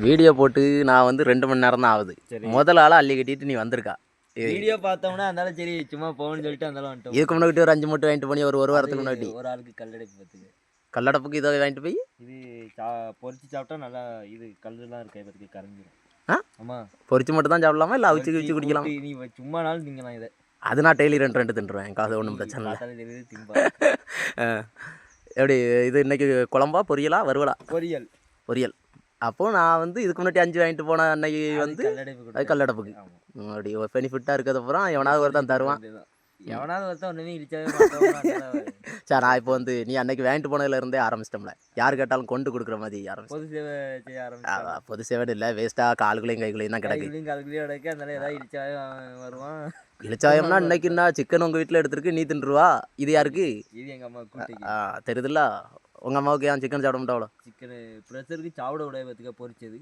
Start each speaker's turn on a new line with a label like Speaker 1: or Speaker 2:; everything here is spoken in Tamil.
Speaker 1: வீடியோ போட்டு நான் வந்து 2 மணி நேரம் தான் ஆகுது. முதல் ஆளாக அள்ளி கட்டிட்டு நீ வந்திருக்கா.
Speaker 2: வீடியோ பார்த்தோம்னா அதனால சரி சும்மா போகணும்னு சொல்லிட்டு அதனால வந்துட்டோம்.
Speaker 1: இதுக்கு முன்னாடி ஒரு 5 மூட்டை வாங்கிட்டு போனி ஒரு வாரத்துக்கு முன்னாடி.
Speaker 2: ஒரு ஆளுக்கு கல்லடைப்பு பார்த்துக்கு.
Speaker 1: கல்லடப்புக்கு இதை வாங்கிட்டு போய்
Speaker 2: இது பொரிச்சு சாப்பிட்டா நல்லா இது கல்லுலாம் இருக்க பற்றி கரைஞ்சிடும். ஆமாம்,
Speaker 1: பொரிச்சு மட்டும் தான் சாப்பிடலாமா இல்லை அவிச்சு வச்சு குடிக்கலாம்?
Speaker 2: நீ சும்மா நாள் திங்கலாம் இதை.
Speaker 1: அது நான் டெய்லி 2 தின்றுவேன். காசு ஒன்றும் பிரச்சனை இல்லை. எப்படி இது இன்னைக்கு குழம்பா பொரியலா வறுவலா? பொரியல். அப்போது நான் வந்து இதுக்கு முன்னாடி 5 வாங்கிட்டு போன அன்னைக்கு வந்து அது கல்லடப்புக்கு. அப்படி பெனிஃபிட்டாக இருக்கிறதுப்புறம் எவனாவது ஒருத்தான் தருவான்.
Speaker 2: எவனாவது ஒருத்தன் ஒன்றுமே இடிச்சாவே மாட்டோம்.
Speaker 1: சார் நான் இப்போ வந்து நீ அன்னைக்கு வாங்கிட்டு போனதுலேருந்தே ஆரம்பிச்சிட்டோம்ல. யார் கேட்டாலும் கொண்டு கொடுக்குற மாதிரி ஆரம்பிச்சு.
Speaker 2: பொது சேவை செய்ய ஆரம்பிச்சு.
Speaker 1: பொது சேவை இல்லை, வேஸ்ட்டாக கால்களையும் கைகளையும் தான் கிடக்கு.
Speaker 2: கால்களையும் கிடக்கு. அதனால ஏதாவது இடிச்சாவே வருவான்.
Speaker 1: இழிச்சாயம்னா இன்னைக்குன்னா சிக்கன் உங்கள் வீட்டில் எடுத்துருக்கு, நீ தின்றுவா. இது யாருக்கு?
Speaker 2: இது எங்கள் அம்மா கூட்டிக்கு.
Speaker 1: தெரியுதுல்ல, உங்கள் அம்மாவுக்கு ஏன் சிக்கன் சாப்பிட மாட்டாவளோ?
Speaker 2: சிக்கன் ப்ரெஷருக்கு சாப்பிட விட பார்த்துக்க பொரிச்சது.